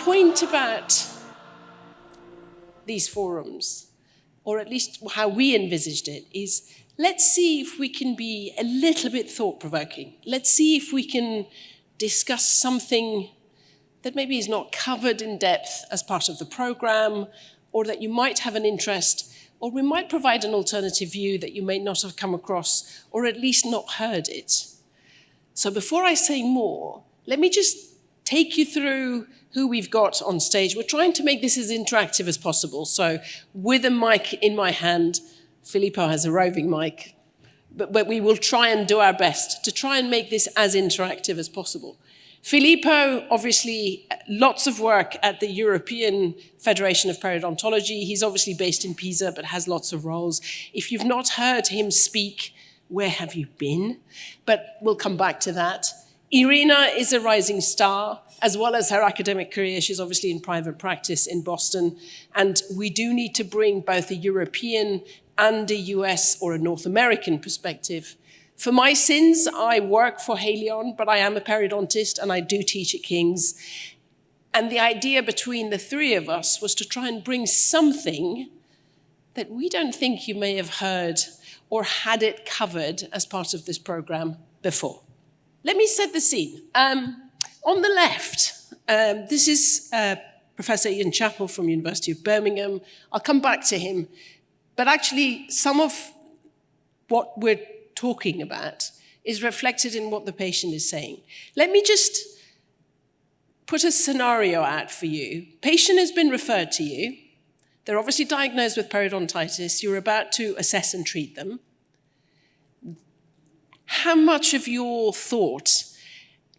point about these forums, or at least how we envisaged it, is let's see if we can be a little bit thought-provoking. Let's see if we can discuss something that maybe is not covered in depth as part of the program, or that you might have an interest, or we might provide an alternative view that you may not have come across, or at least not heard it. So before I say more, let me just take you through who we've got on stage. We're trying to make this as interactive as possible. So with a mic in my hand, Filippo has a roving mic, but we will try and do our best to try and make this as interactive as possible. Filippo, obviously, lots of work at the European Federation of Periodontology. He's obviously based in Pisa, but has lots of roles. If you've not heard him speak, where have you been? But we'll come back to that. Irina is a rising star, as well as her academic career. She's obviously in private practice in Boston. And we do need to bring both a European and a US or a North American perspective. For my sins, I work for Haleon, but I am a periodontist and I do teach at King's. And the idea between the three of us was to try and bring something that we don't think you may have heard or had it covered as part of this program before. Let me set the scene. On the left, this is Professor Ian Chappell from University of Birmingham. I'll come back to him. But actually, some of what we're talking about is reflected in what the patient is saying. Let me just put a scenario out for you. Patient has been referred to you. They're obviously diagnosed with periodontitis. You're about to assess and treat them. How much of your thought,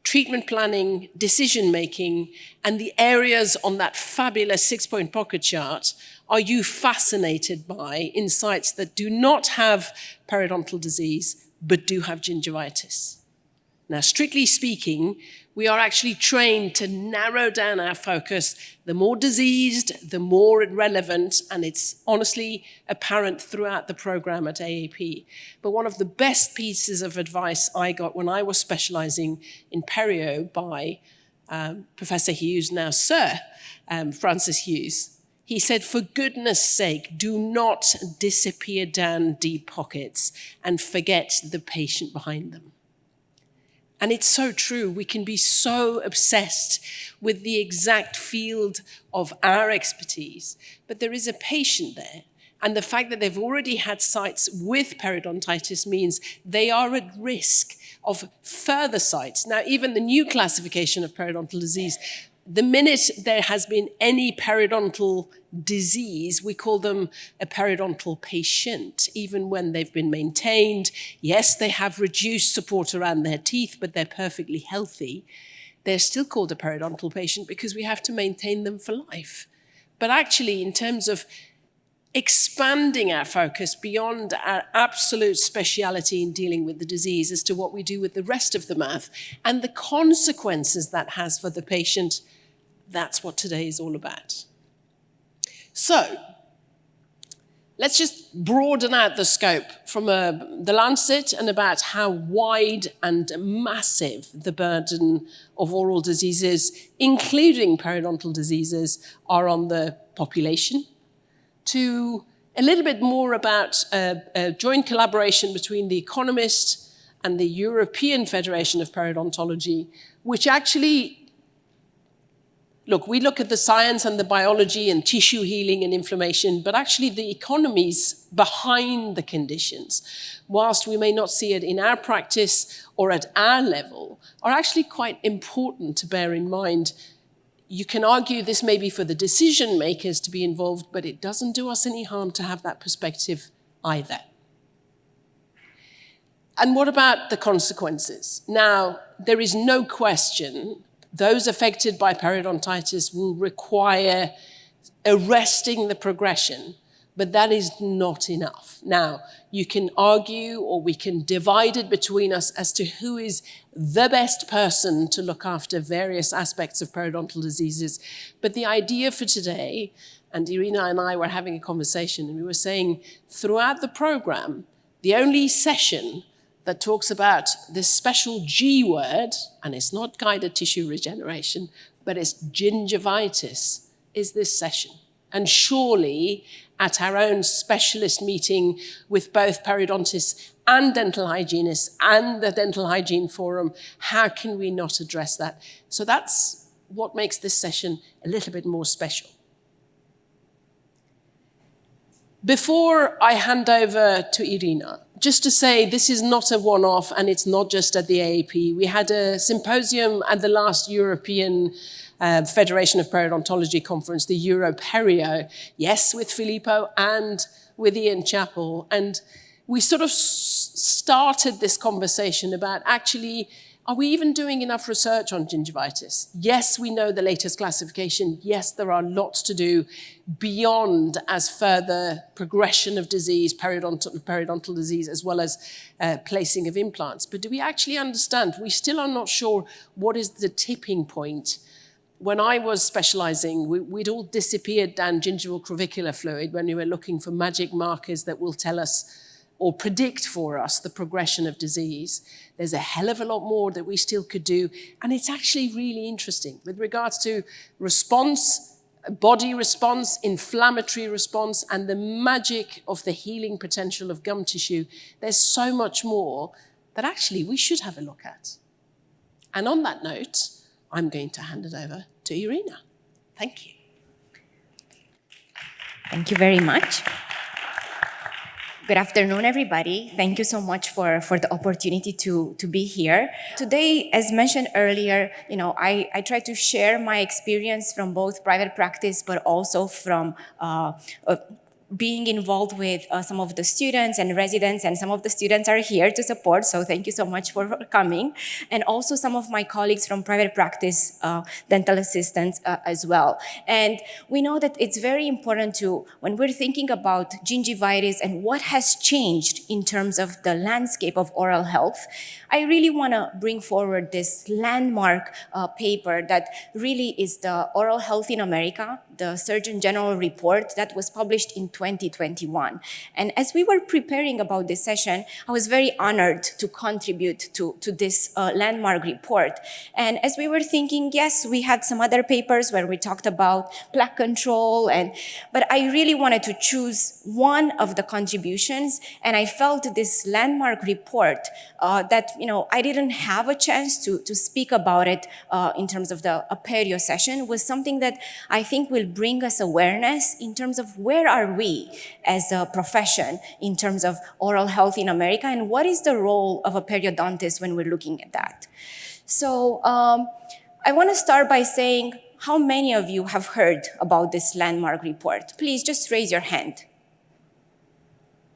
treatment planning, decision-making, and the areas on that fabulous 6-point pocket chart are you fascinated by in sites that do not have periodontal disease, but do have gingivitis? Now, strictly speaking, we are actually trained to narrow down our focus. The more diseased, the more relevant, and it's honestly apparent throughout the program at AAP. But one of the best pieces of advice I got when I was specializing in perio by Professor Hughes, now Sir Francis Hughes, he said, for goodness sake, do not disappear down deep pockets and forget the patient behind them. And it's so true. We can be so obsessed with the exact field of our expertise, but there is a patient there. And the fact that they've already had sites with periodontitis means they are at risk of further sites. Now, even the new classification of periodontal disease, the minute there has been any periodontal disease, we call them a periodontal patient, even when they've been maintained. Yes, they have reduced support around their teeth, but they're perfectly healthy. They're still called a periodontal patient because we have to maintain them for life. But actually, in terms of expanding our focus beyond our absolute speciality in dealing with the disease as to what we do with the rest of the mouth and the consequences that has for the patient, that's what today is all about. So, let's just broaden out the scope from the Lancet and about how wide and massive the burden of oral diseases, including periodontal diseases, are on the population, to a little bit more about a joint collaboration between The Economist and the European Federation of Periodontology, which actually, look, we look at the science and the biology and tissue healing and inflammation, but actually the economies behind the conditions, whilst we may not see it in our practice or at our level, are actually quite important to bear in mind. You can argue this may be for the decision makers to be involved, but it doesn't do us any harm to have that perspective either. And what about the consequences? Now, there is no question those affected by periodontitis will require arresting the progression, but that is not enough. Now, you can argue, or we can divide it between us as to who is the best person to look after various aspects of periodontal diseases. But the idea for today, and Irina and I were having a conversation, and we were saying throughout the program, the only session that talks about this special G word, and it's not guided tissue regeneration, but it's gingivitis is this session. And surely at our own specialist meeting with both periodontists and dental hygienists and the Dental Hygiene Forum, how can we not address that? So that's what makes this session a little bit more special. Before I hand over to Irina, just to say this is not a one-off and it's not just at the AAP. We had a symposium at the last European Federation of Periodontology conference, the Europerio, yes, with Filippo and with Ian Chappell. And we sort of started this conversation about actually, are we even doing enough research on gingivitis? Yes, we know the latest classification. Yes, there are lots to do beyond as further progression of disease, periodontal disease, as well as placing of implants. But do we actually understand? We still are not sure what is the tipping point. When I was specializing, we'd all disappeared down gingival crevicular fluid when we were looking for magic markers that will tell us or predict for us the progression of disease. There's a hell of a lot more that we still could do, and it's actually really interesting. With regards to response, body response, inflammatory response, and the magic of the healing potential of gum tissue, there's so much more that actually we should have a look at. And on that note, I'm going to hand it over to Irina. Thank you. Thank you very much. Good afternoon, everybody. Thank you so much for the opportunity to be here. Today, as mentioned earlier, I try to share my experience from both private practice, but also from being involved with some of the students and residents, and some of the students are here to support, so thank you so much for coming. And also some of my colleagues from private practice, dental assistants as well. And we know that it's very important to, when we're thinking about gingivitis and what has changed in terms of the landscape of oral health, I really want to bring forward this landmark paper that really is the Oral Health in America, the Surgeon General report that was published in 2021. And as we were preparing about this session, I was very honored to contribute to this landmark report. And as we were thinking, yes, we had some other papers where we talked about plaque control, but I really wanted to choose one of the contributions, and I felt this landmark report that I didn't have a chance to speak about it in terms of the perio session was something that I think will bring us awareness in terms of where are we as a profession in terms of oral health in America, and what is the role of a periodontist when we're looking at that. So I want to start by saying, how many of you have heard about this landmark report? Please just raise your hand.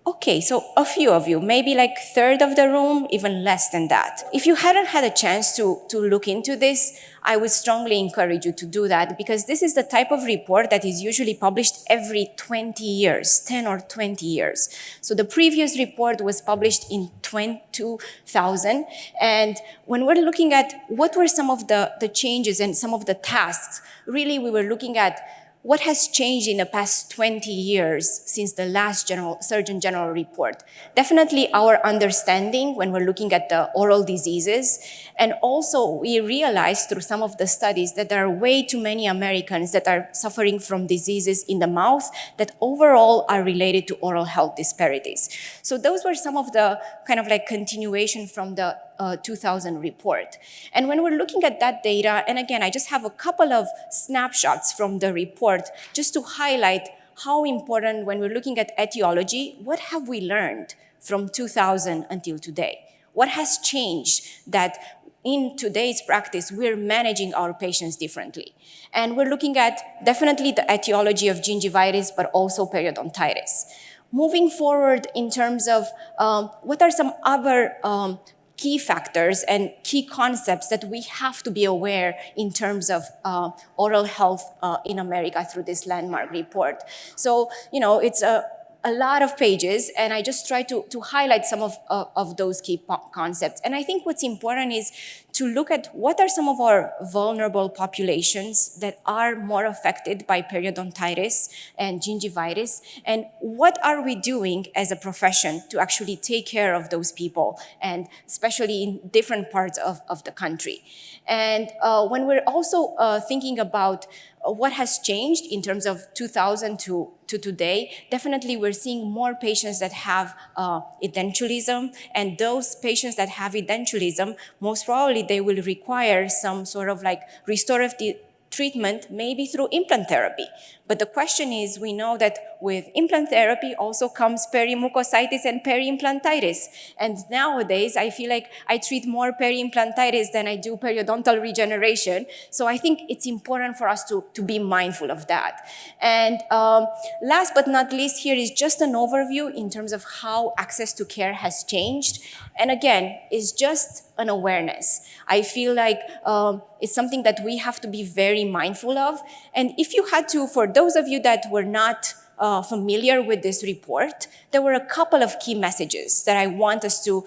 Okay, so a few of you, maybe like a third of the room, even less than that. If you hadn't had a chance to look into this, I would strongly encourage you to do that, because this is the type of report that is usually published every 20 years, 10 or 20 years. So the previous report was published in 2000. And when we're looking at what were some of the changes and some of the tasks, really we were looking at what has changed in the past 20 years since the last Surgeon General report? Definitely our understanding when we're looking at the oral diseases. And also we realized through some of the studies that there are way too many Americans that are suffering from diseases in the mouth that overall are related to oral health disparities. So those were some of the kind of like continuation from the 2000 report. And when we're looking at that data, and again, I just have a couple of snapshots from the report just to highlight how important when we're looking at etiology, what have we learned from 2000 until today? What has changed that in today's practice, we're managing our patients differently? And we're looking at definitely the etiology of gingivitis, but also periodontitis. Moving forward in terms of what are some other key factors and key concepts that we have to be aware in terms of oral health in America through this landmark report. So, it's a lot of pages, and I just try to highlight some of those key concepts. And I think what's important is to look at what are some of our vulnerable populations that are more affected by periodontitis and gingivitis, and what are we doing as a profession to actually take care of those people, and especially in different parts of the country. And when we're also thinking about what has changed in terms of 2000 to today, definitely we're seeing more patients that have edentulism, and those patients that have edentulism, most probably they will require some sort of like restorative treatment, maybe through implant therapy. But the question is, we know that with implant therapy also comes perimucositis and periimplantitis. And nowadays, I feel like I treat more periimplantitis than I do periodontal regeneration. So I think it's important for us to be mindful of that. And last but not least, here is just an overview in terms of how access to care has changed. And again, it's just an awareness. I feel like it's something that we have to be very mindful of. And if you had to, for those of you that were not familiar with this report, there were a couple of key messages that I want us to,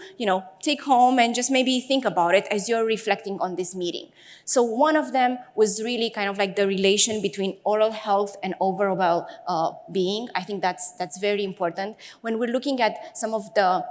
take home and just maybe think about it as you're reflecting on this meeting. So one of them was really kind of like the relation between oral health and overall being. I think that's very important. When we're looking at some of the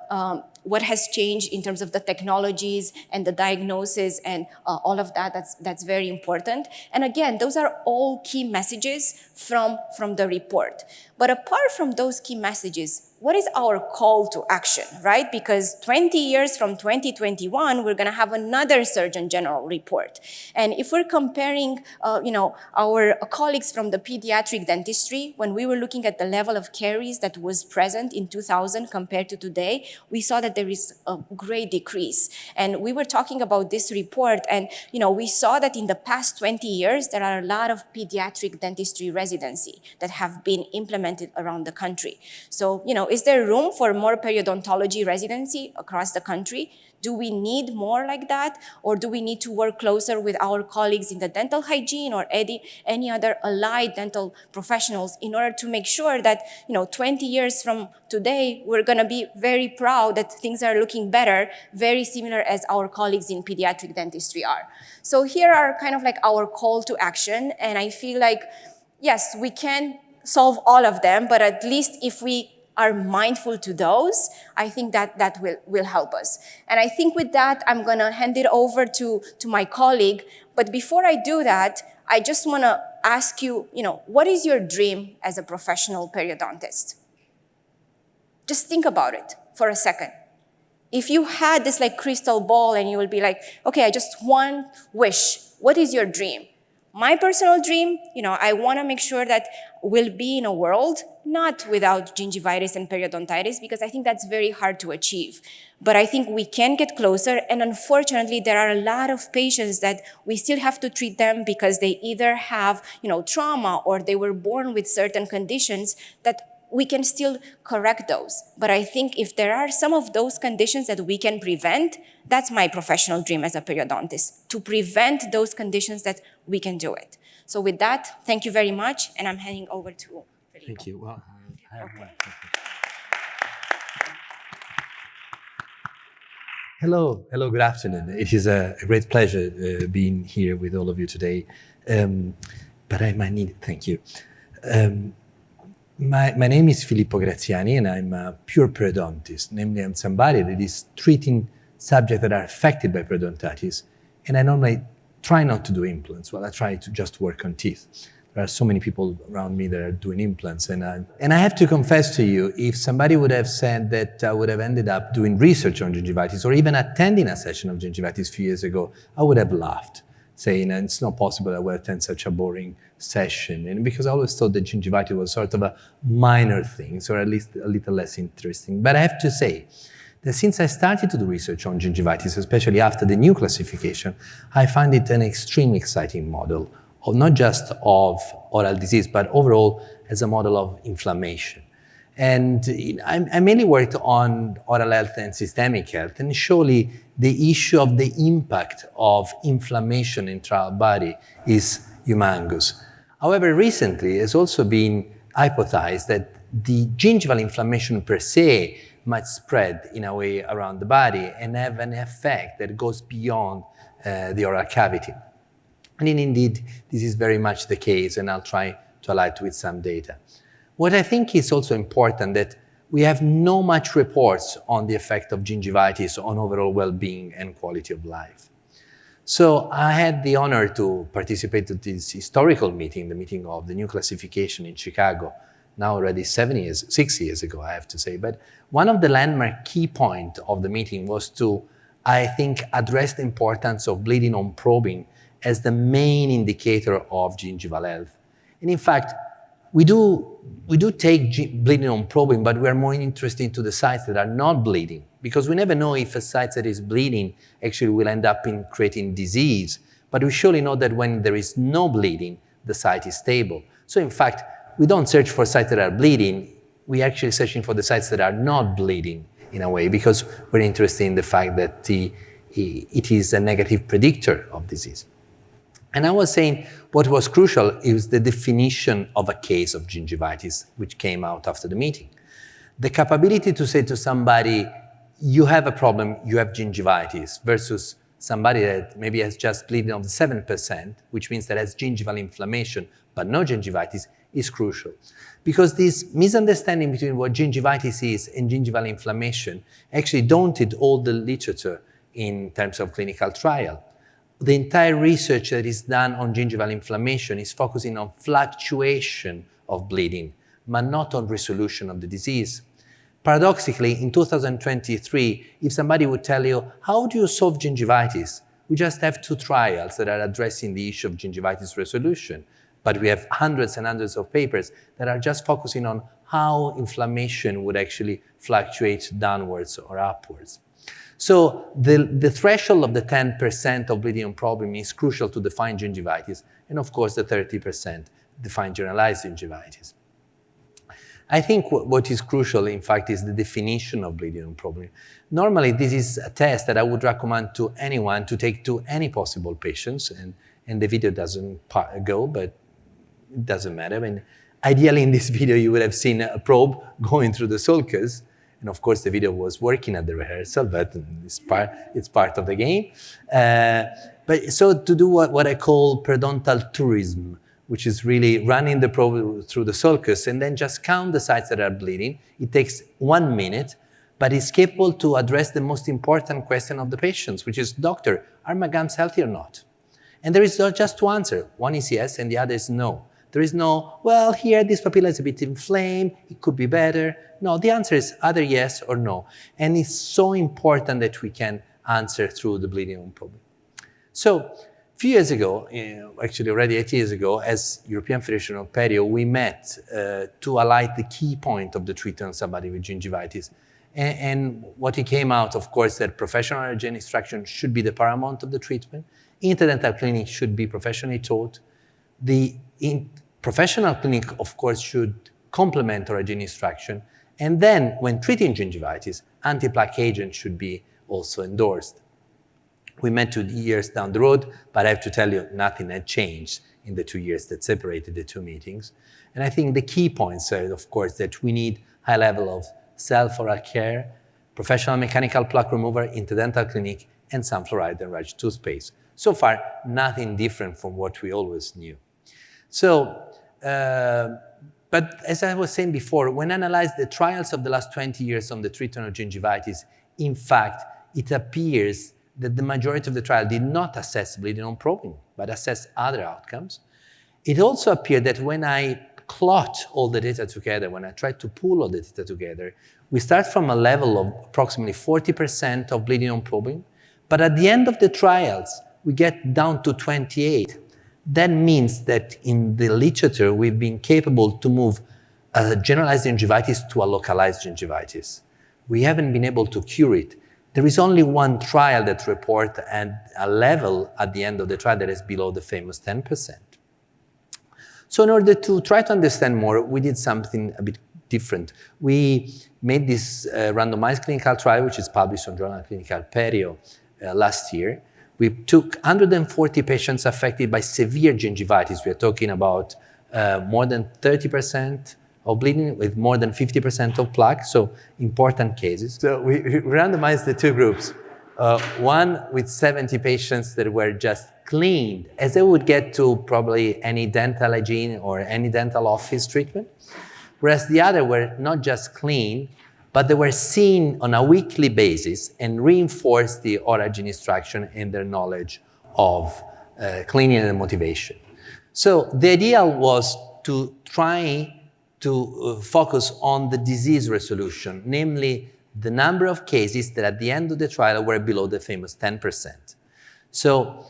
what has changed in terms of the technologies and the diagnosis and all of that, that's very important. And again, those are all key messages from the report. But apart from those key messages, what is our call to action, right? Because 20 years from 2021, we're gonna have another Surgeon General report. And if we're comparing, our colleagues from the pediatric dentistry, when we were looking at the level of caries that was present in 2000 compared to today, we saw that there is a great decrease. And we were talking about this report, and we saw that in the past 20 years, there are a lot of pediatric dentistry residency that have been implemented around the country. So, is there room for more periodontology residency across the country? Do we need more like that? Or do we need to work closer with our colleagues in the dental hygiene or any other allied dental professionals in order to make sure that, 20 years from today, we're gonna be very proud that things are looking better, very similar as our colleagues in pediatric dentistry are. So here are kind of like our call to action. And I feel like, yes, we can solve all of them, but at least if we are mindful to those, I think that will help us. And I think with that, I'm gonna hand it over to my colleague. But before I do that, I just wanna ask you, what is your dream as a professional periodontist? Just think about it for a second. If you had this like crystal ball and you will be like, okay, I just one wish, what is your dream? My personal dream, I want to make sure that we'll be in a world not without gingivitis and periodontitis, because I think that's very hard to achieve. But I think we can get closer, and unfortunately, there are a lot of patients that we still have to treat them because they either have, trauma or they were born with certain conditions that we can still correct those. But I think if there are some of those conditions that we can prevent, that's my professional dream as a periodontist, to prevent those conditions that we can do it. So with that, thank you very much, and I'm handing over to Felipe. Thank you. Well, I have one. Hello, good afternoon. It is a great pleasure being here with all of you today. But I might need, thank you. My name is Filippo Graziani, and I'm a pure periodontist. Namely, I'm somebody that is treating subjects that are affected by periodontitis, and I normally try not to do implants. Well, I try to just work on teeth. There are so many people around me that are doing implants, and I have to confess to you, if somebody would have said that I would have ended up doing research on gingivitis or even attending a session of gingivitis a few years ago, I would have laughed, saying it's not possible I would attend such a boring session. And because I always thought that gingivitis was sort of a minor thing, or at least a little less interesting. But I have to say that since I started to do research on gingivitis, especially after the new classification, I find it an extremely exciting model, of not just of oral disease, but overall as a model of inflammation. And I mainly worked on oral health and systemic health, and surely the issue of the impact of inflammation in our body is humongous. However, recently it's also been hypothesized that the gingival inflammation per se might spread in a way around the body and have an effect that goes beyond the oral cavity. And indeed, this is very much the case, and I'll try to highlight with some data. What I think is also important that we have no much reports on the effect of gingivitis on overall well-being and quality of life. So I had the honor to participate in this historical meeting, the meeting of the new classification in Chicago, now already 6 years ago, I have to say. But one of the landmark key points of the meeting was to, I think, address the importance of bleeding on probing as the main indicator of gingival health. And in fact, we do take bleeding on probing, but we are more interested into the sites that are not bleeding, because we never know if a site that is bleeding actually will end up in creating disease. But we surely know that when there is no bleeding, the site is stable. So in fact, we don't search for sites that are bleeding, we're actually searching for the sites that are not bleeding in a way, because we're interested in the fact that it is a negative predictor of disease. And I was saying what was crucial is the definition of a case of gingivitis, which came out after the meeting. The capability to say to somebody, you have a problem, you have gingivitis, versus somebody that maybe has just bleeding of 7%, which means that has gingival inflammation, but no gingivitis, is crucial. Because this misunderstanding between what gingivitis is and gingival inflammation actually daunted all the literature in terms of clinical trial. The entire research that is done on gingival inflammation is focusing on fluctuation of bleeding, but not on resolution of the disease. Paradoxically, in 2023, if somebody would tell you, how do you solve gingivitis? We just have 2 trials that are addressing the issue of gingivitis resolution, but we have hundreds and hundreds of papers that are just focusing on how inflammation would actually fluctuate downwards or upwards. So the threshold of the 10% of bleeding on probing is crucial to define gingivitis, and of course the 30% define generalized gingivitis. I think what is crucial, in fact, is the definition of bleeding on probing. Normally, this is a test that I would recommend to anyone to take to any possible patients, and the video doesn't go, but it doesn't matter. I mean, ideally, in this video, you would have seen a probe going through the sulcus. And of course, the video was working at the rehearsal, but it's part of the game. But so to do what I call periodontal tourism, which is really running the probe through the sulcus and then just count the sites that are bleeding. It takes 1 minute, but it's capable to address the most important question of the patients, which is, doctor, are my gums healthy or not? And there is just 2 answers. One is yes, and the other is no. There is no, well, here this papilla is a bit inflamed, it could be better. No, the answer is either yes or no. And it's so important that we can answer through the bleeding on probing. So a few years ago, actually already 8 years ago, as European Federation of Perio, we met to highlight the key point of the treatment of somebody with gingivitis. And what it came out, of course, that professional hygiene instruction should be the paramount of the treatment. Interdental clinic should be professionally taught. The professional clinic, of course, should complement our hygiene instruction. And then, when treating gingivitis, anti-plaque agents should be also endorsed. We met 2 years down the road, but I have to tell you, nothing had changed in the 2 years that separated the 2 meetings. And I think the key points are, of course, that we need high level of self-oral care, professional mechanical plaque remover, interdental clinic, and some fluoride-enriched toothpaste. So far, nothing different from what we always knew. So, but as I was saying before, when I analyzed the trials of the last 20 years on the treatment of gingivitis, in fact, it appears that the majority of the trial did not assess bleeding on probing, but assess other outcomes. It also appeared that when I clot all the data together, when I tried to pool all the data together, we start from a level of approximately 40% of bleeding on probing, but at the end of the trials, we get down to 28. That means that in the literature, we've been capable to move a generalized gingivitis to a localized gingivitis. We haven't been able to cure it. There is only one trial that reports a level at the end of the trial that is below the famous 10%. So in order to try to understand more, we did something a bit different. We made this randomized clinical trial, which is published on Journal of Clinical Perio last year. We took 140 patients affected by severe gingivitis. We are talking about more than 30% of bleeding with more than 50% of plaque, so important cases. So we randomized the two groups. One with 70 patients that were just cleaned, as they would get to probably any dental hygiene or any dental office treatment, whereas the other were not just clean, but they were seen on a weekly basis and reinforced the oral hygiene instruction and their knowledge of cleaning and motivation. So the idea was to try to focus on the disease resolution, namely the number of cases that at the end of the trial were below the famous 10%. So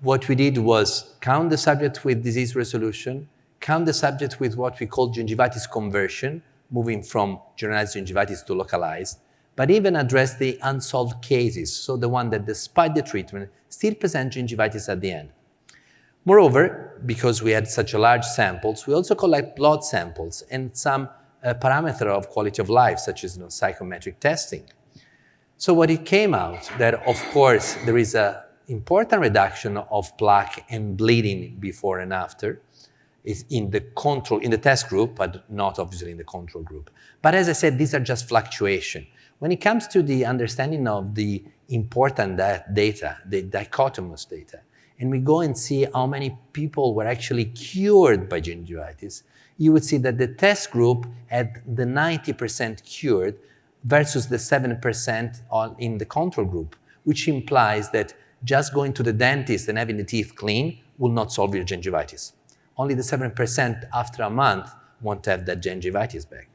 what we did was count the subject with disease resolution, count the subject with what we call gingivitis conversion, moving from generalized gingivitis to localized, but even address the unsolved cases, so the one that despite the treatment still present gingivitis at the end. Moreover, because we had such a large samples, we also collect blood samples and some parameter of quality of life, such as psychometric testing. So what it came out that, of course, there is an important reduction of plaque and bleeding before and after, is in the test group, but not obviously in the control group. But as I said, these are just fluctuation. When it comes to the understanding of the important data, the dichotomous data, and we go and see how many people were actually cured by gingivitis, you would see that the test group had the 90% cured versus the 7% in the control group, which implies that just going to the dentist and having the teeth clean will not solve your gingivitis. Only the 7% after a month won't have that gingivitis back.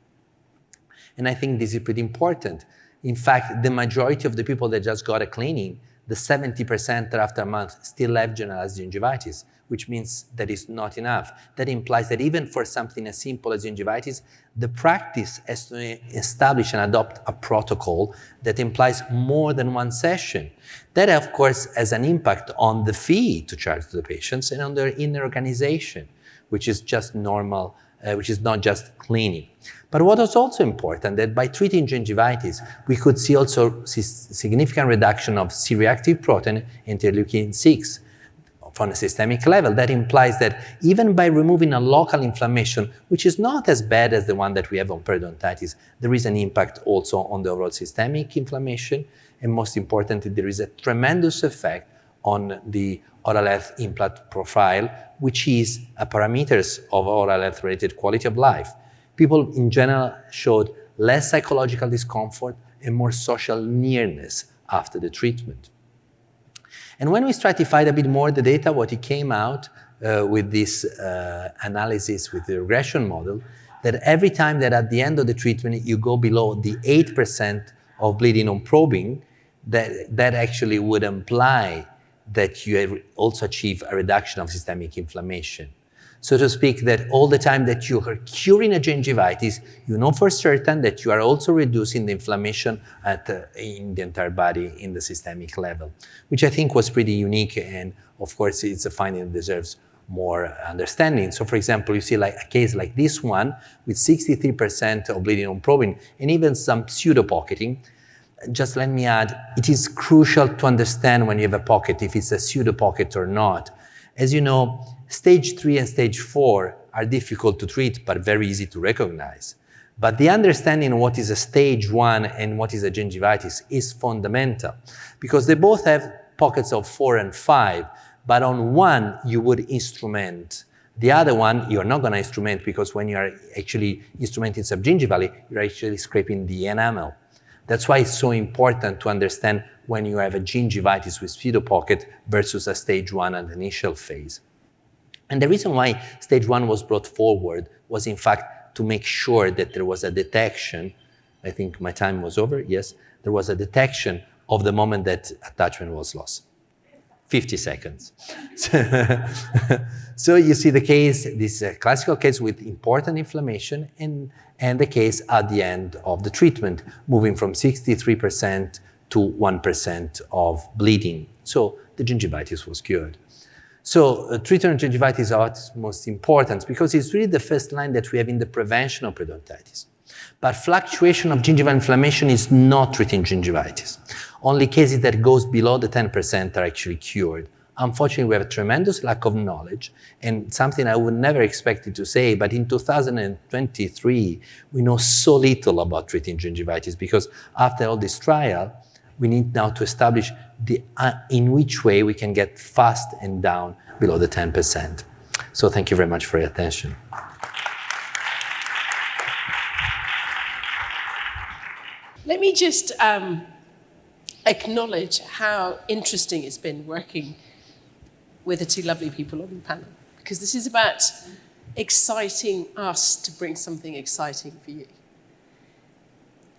And I think this is pretty important. In fact, the majority of the people that just got a cleaning, the 70% that after a month still have generalized gingivitis, which means that is not enough. That implies that even for something as simple as gingivitis, the practice has to establish and adopt a protocol that implies more than one session. That, of course, has an impact on the fee to charge to the patients and on their inner organization, which is just normal, which is not just cleaning. But what was also important, that by treating gingivitis, we could see also significant reduction of C-reactive protein, interleukin-6, from a systemic level. That implies that even by removing a local inflammation, which is not as bad as the one that we have on periodontitis, there is an impact also on the overall systemic inflammation. And most importantly, there is a tremendous effect on the oral health implant profile, which is a parameters of oral health related quality of life. People in general showed less psychological discomfort and more social nearness after the treatment. And when we stratified a bit more the data, what it came out with this analysis with the regression model, that every time that at the end of the treatment you go below the 8% of bleeding on probing, that actually would imply that you also achieve a reduction of systemic inflammation. So to speak, that all the time that you are curing a gingivitis, you know for certain that you are also reducing the inflammation in the entire body in the systemic level, which I think was pretty unique, and of course it's a finding that deserves more understanding. So for example, you see like a case like this one with 63% of bleeding on probing and even some pseudo-pocketing. Just let me add, it is crucial to understand when you have a pocket if it's a pseudo-pocket or not. As you know, stage 3 and stage 4 are difficult to treat but very easy to recognize. But the understanding of what is a stage 1 and what is a gingivitis is fundamental, because they both have pockets of 4 and 5, but on one you would instrument. The other one you're not going to instrument, because when you are actually instrumenting subgingivally, you're actually scraping the enamel. That's why it's so important to understand when you have a gingivitis with pseudopocket versus a stage 1 at the initial phase. And the reason why stage 1 was brought forward was in fact to make sure that there was a detection. I think my time was over, yes. There was a detection of the moment that attachment was lost. 50 seconds. So you see the case, this classical case with important inflammation, and the case at the end of the treatment, moving from 63% to 1% of bleeding. So the gingivitis was cured. So treatment of gingivitis is of most important because it's really the first line that we have in the prevention of periodontitis. But fluctuation of gingival inflammation is not treating gingivitis. Only cases that goes below the 10% are actually cured. unfortunately, we have a tremendous lack of knowledge, and something I would never expect to say, but in 2023, we know so little about treating gingivitis, because after all this trial, we need now to establish in which way we can get fast and down below the 10%. So thank you very much for your attention. Let me just acknowledge how interesting it's been working with the two lovely people on the panel, because this is about exciting us to bring something exciting for you.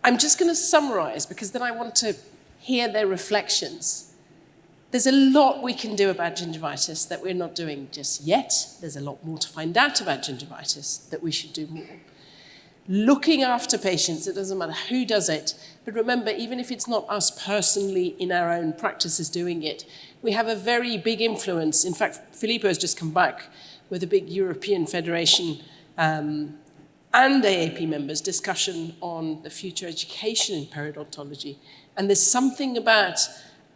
I'm just going to summarize, because then I want to hear their reflections. There's a lot we can do about gingivitis that we're not doing just yet. There's a lot more to find out about gingivitis that we should do more. Looking after patients, it doesn't matter who does it, but remember, even if it's not us personally in our own practices doing it, we have a very big influence. In fact, Filippo has just come back with a big European Federation and AAP members discussion on the future education in periodontology. And there's something about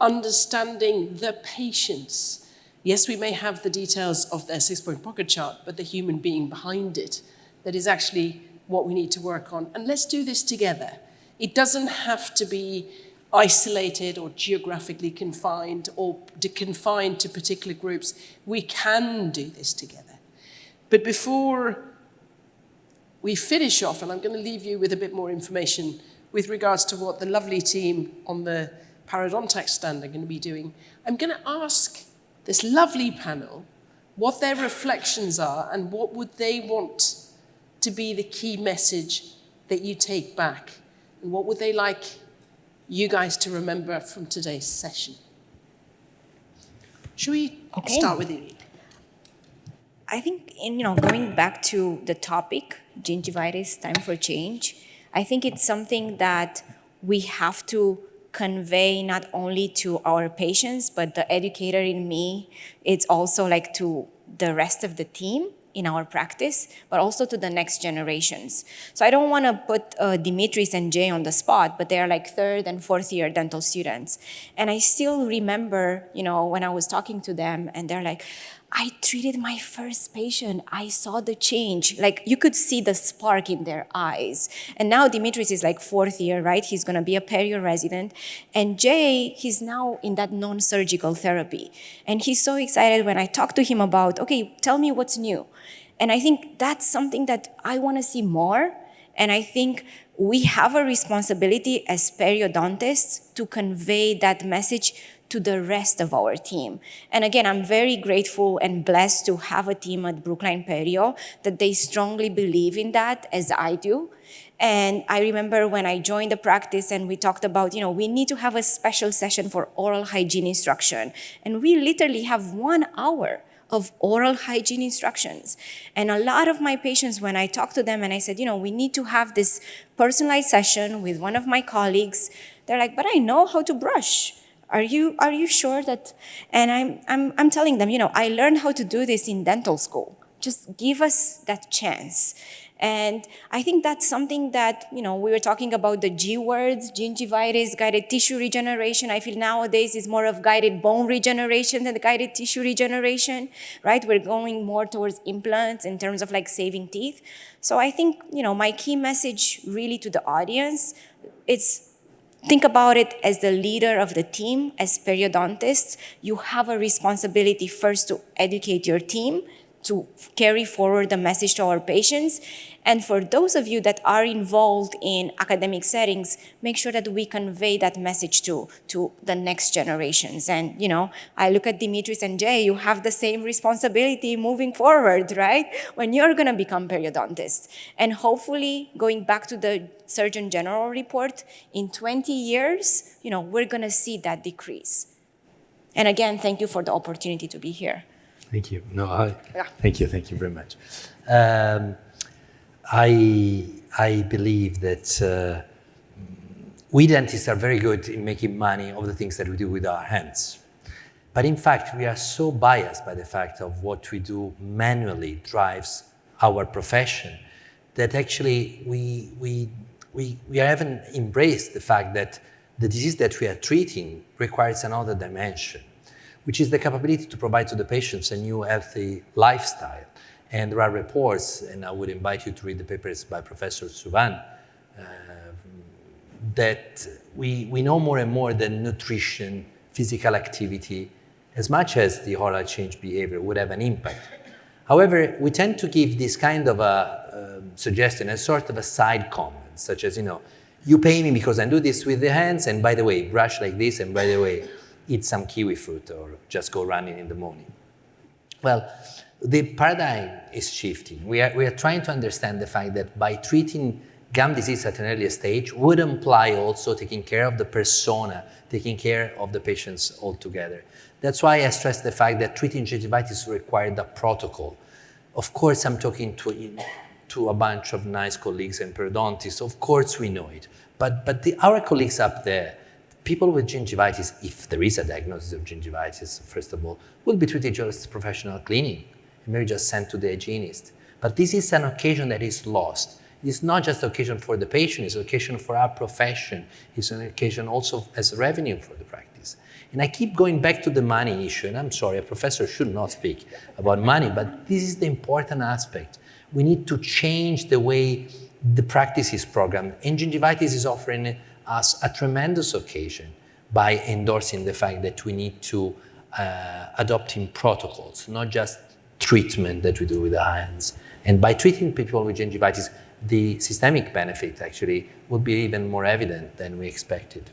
understanding the patients. Yes, we may have the details of their 6-point pocket chart, but the human being behind it, that is actually what we need to work on. And let's do this together. It doesn't have to be isolated or geographically confined or confined to particular groups. We can do this together. But before we finish off, and I'm going to leave you with a bit more information with regards to what the lovely team on the Parodontax stand are going to be doing, I'm going to ask this lovely panel what their reflections are and what would they want to be the key message that you take back, and what would they like you guys to remember from today's session? Should we start with you? I think, going back to the topic, gingivitis, time for change, I think it's something that we have to convey not only to our patients, but the educator in me, it's also like to the rest of the team in our practice, but also to the next generations. So I don't want to put Dimitris and Jay on the spot, but they are like 3rd and 4th year dental students. And I still remember, when I was talking to them, and they're like, I treated my first patient. I saw the change. Like, you could see the spark in their eyes. And now Dimitris is like 4th year, right? He's going to be a perio resident. And Jay, he's now in that non-surgical therapy. And he's so excited when I talk to him about, okay, tell me what's new. And I think that's something that I want to see more. And I think we have a responsibility as periodontists to convey that message to the rest of our team. And again, I'm very grateful and blessed to have a team at Brookline Perio that they strongly believe in that, as I do. And I remember when I joined the practice and we talked about, we need to have a special session for oral hygiene instruction. And we literally have 1 hour of oral hygiene instructions. And a lot of my patients, when I talk to them and I said, we need to have this personalized session with one of my colleagues, they're like, but I know how to brush. Are you sure that? And I'm telling them, I learned how to do this in dental school. Just give us that chance. And I think that's something that, we were talking about the G words, gingivitis, guided tissue regeneration. I feel nowadays is more of guided bone regeneration than the guided tissue regeneration, right? We're going more towards implants in terms of like saving teeth. So I think, my key message really to the audience, it's think about it as the leader of the team, as periodontists. You have a responsibility first to educate your team, to carry forward the message to our patients. And for those of you that are involved in academic settings, make sure that we convey that message to the next generations. And, I look at Dimitris and Jay, you have the same responsibility moving forward, right? When you're gonna become periodontists. And hopefully, going back to the Surgeon General report, in 20 years, we're gonna see that decrease. And again, thank you for the opportunity to be here. Thank you. Thank you very much. I believe that we dentists are very good in making money of the things that we do with our hands. But in fact, we are so biased by the fact of what we do manually drives our profession that actually we haven't embraced the fact that the disease that we are treating requires another dimension. which is the capability to provide to the patients a new healthy lifestyle. And there are reports, and I would invite you to read the papers by Professor Suvan, that we know more and more that nutrition, physical activity, as much as the oral change behavior would have an impact. However, we tend to give this kind of a suggestion as sort of a side comment, such as, you pay me because I do this with the hands, and by the way, brush like this, and by the way, eat some kiwi fruit or just go running in the morning. Well, the paradigm is shifting. We are trying to understand the fact that by treating gum disease at an earlier stage would imply also taking care of the persona, taking care of the patients altogether. That's why I stress the fact that treating gingivitis required a protocol. Of course, I'm talking to a bunch of nice colleagues and periodontists. Of course, we know it. But our colleagues up there, people with gingivitis, if there is a diagnosis of gingivitis, first of all, will be treated just professional cleaning and maybe just sent to the hygienist. But this is an occasion that is lost. It's not just an occasion for the patient, it's an occasion for our profession. It's an occasion also as revenue for the practice. And I keep going back to the money issue, and I'm sorry, a professor should not speak about money, but this is the important aspect. We need to change the way the practice is programmed, and gingivitis is offering us a tremendous occasion by endorsing the fact that we need to adopting protocols, not just treatment that we do with the hands. And by treating people with gingivitis, the systemic benefit actually will be even more evident than we expected.